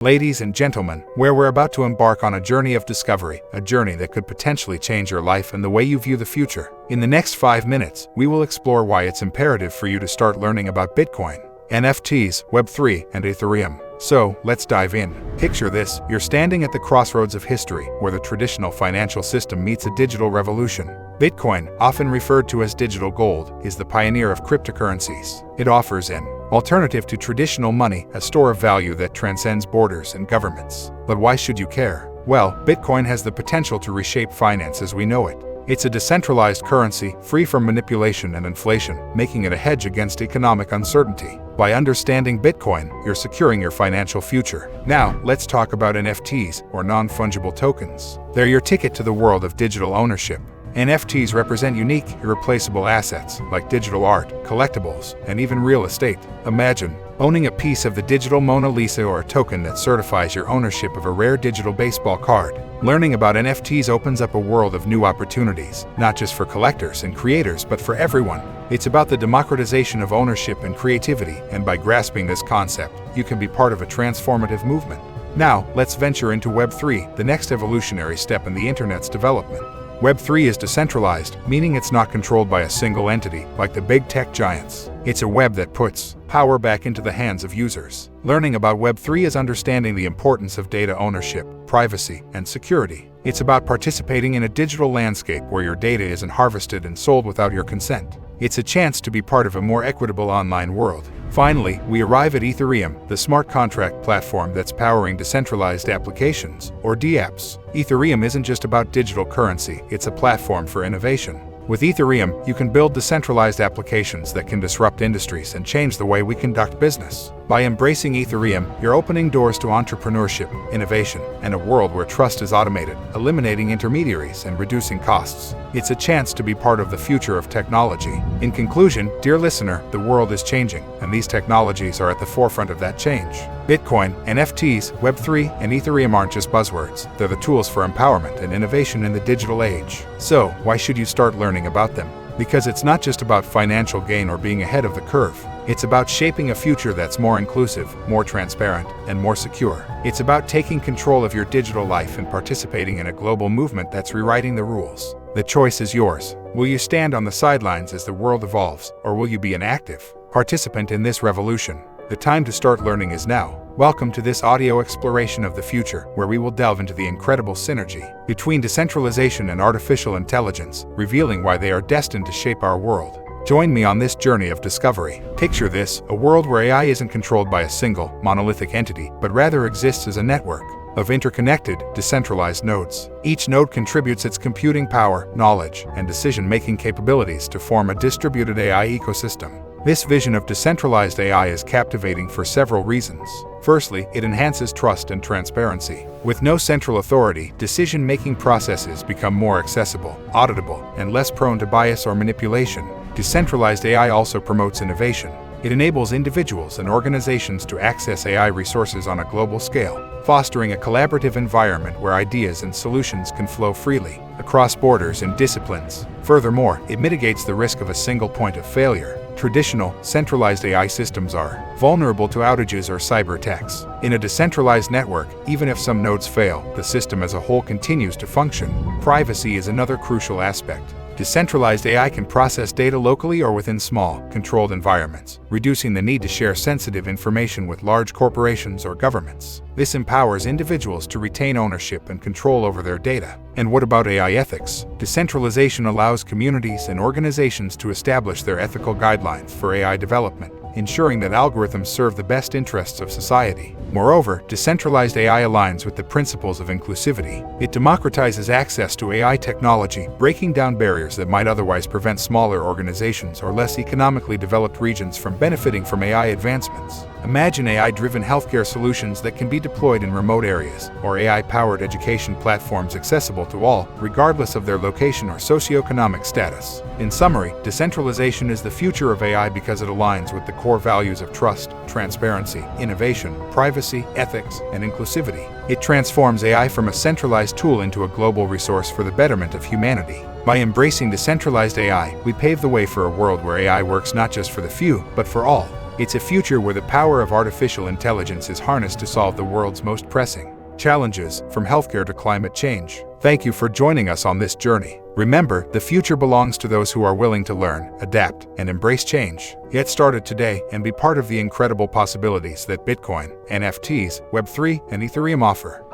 Ladies and gentlemen, where we're about to embark on a journey of discovery, a journey that could potentially change your life and the way you view the future. In the next 5 minutes, we will explore why it's imperative for you to start learning about Bitcoin, NFTs, Web3, and Ethereum. So, let's dive in. Picture this, you're standing at the crossroads of history, where the traditional financial system meets a digital revolution. Bitcoin, often referred to as digital gold, is the pioneer of cryptocurrencies. It offers an alternative to traditional money, a store of value that transcends borders and governments. But why should you care? Well, Bitcoin has the potential to reshape finance as we know it. It's a decentralized currency, free from manipulation and inflation, making it a hedge against economic uncertainty. By understanding Bitcoin, you're securing your financial future. Now, let's talk about NFTs, or non-fungible tokens. They're your ticket to the world of digital ownership. NFTs represent unique, irreplaceable assets, like digital art, collectibles, and even real estate. Imagine owning a piece of the digital Mona Lisa or a token that certifies your ownership of a rare digital baseball card. Learning about NFTs opens up a world of new opportunities, not just for collectors and creators, but for everyone. It's about the democratization of ownership and creativity, and by grasping this concept, you can be part of a transformative movement. Now, let's venture into Web3, the next evolutionary step in the internet's development. Web3 is decentralized, meaning it's not controlled by a single entity, like the big tech giants. It's a web that puts power back into the hands of users. Learning about Web3 is understanding the importance of data ownership, privacy, and security. It's about participating in a digital landscape where your data isn't harvested and sold without your consent. It's a chance to be part of a more equitable online world. Finally, we arrive at Ethereum, the smart contract platform that's powering decentralized applications, or dapps. Ethereum isn't just about digital currency, it's a platform for innovation. With Ethereum, you can build decentralized applications that can disrupt industries and change the way we conduct business. By embracing Ethereum, you're opening doors to entrepreneurship, innovation, and a world where trust is automated, eliminating intermediaries and reducing costs. It's a chance to be part of the future of technology. In conclusion, dear listener, the world is changing, and these technologies are at the forefront of that change. Bitcoin, NFTs, Web3, and Ethereum aren't just buzzwords. They're the tools for empowerment and innovation in the digital age. So, why should you start learning about them? Because it's not just about financial gain or being ahead of the curve. It's about shaping a future that's more inclusive, more transparent, and more secure. It's about taking control of your digital life and participating in a global movement that's rewriting the rules. The choice is yours. Will you stand on the sidelines as the world evolves, or will you be an active participant in this revolution? The time to start learning is now. Welcome to this audio exploration of the future, where we will delve into the incredible synergy between decentralization and artificial intelligence, revealing why they are destined to shape our world. Join me on this journey of discovery. Picture this, a world where AI isn't controlled by a single, monolithic entity, but rather exists as a network of interconnected, decentralized nodes. Each node contributes its computing power, knowledge, and decision-making capabilities to form a distributed AI ecosystem. This vision of decentralized AI is captivating for several reasons. Firstly, it enhances trust and transparency. With no central authority, decision-making processes become more accessible, auditable, and less prone to bias or manipulation. Decentralized AI also promotes innovation. It enables individuals and organizations to access AI resources on a global scale, fostering a collaborative environment where ideas and solutions can flow freely across borders and disciplines. Furthermore, it mitigates the risk of a single point of failure. Traditional, centralized AI systems are vulnerable to outages or cyber attacks. In a decentralized network, even if some nodes fail, the system as a whole continues to function. Privacy is another crucial aspect. Decentralized AI can process data locally or within small, controlled environments, reducing the need to share sensitive information with large corporations or governments. This empowers individuals to retain ownership and control over their data. And what about AI ethics? Decentralization allows communities and organizations to establish their ethical guidelines for AI development, ensuring that algorithms serve the best interests of society. Moreover, decentralized AI aligns with the principles of inclusivity. It democratizes access to AI technology, breaking down barriers that might otherwise prevent smaller organizations or less economically developed regions from benefiting from AI advancements. Imagine AI-driven healthcare solutions that can be deployed in remote areas, or AI-powered education platforms accessible to all, regardless of their location or socioeconomic status. In summary, decentralization is the future of AI because it aligns with the core values of trust, transparency, innovation, privacy, ethics, and inclusivity. It transforms AI from a centralized tool into a global resource for the betterment of humanity. By embracing decentralized AI, we pave the way for a world where AI works not just for the few, but for all. It's a future where the power of artificial intelligence is harnessed to solve the world's most pressing challenges, from healthcare to climate change. Thank you for joining us on this journey. Remember, the future belongs to those who are willing to learn, adapt, and embrace change. Get started today and be part of the incredible possibilities that Bitcoin, NFTs, Web3, and Ethereum offer.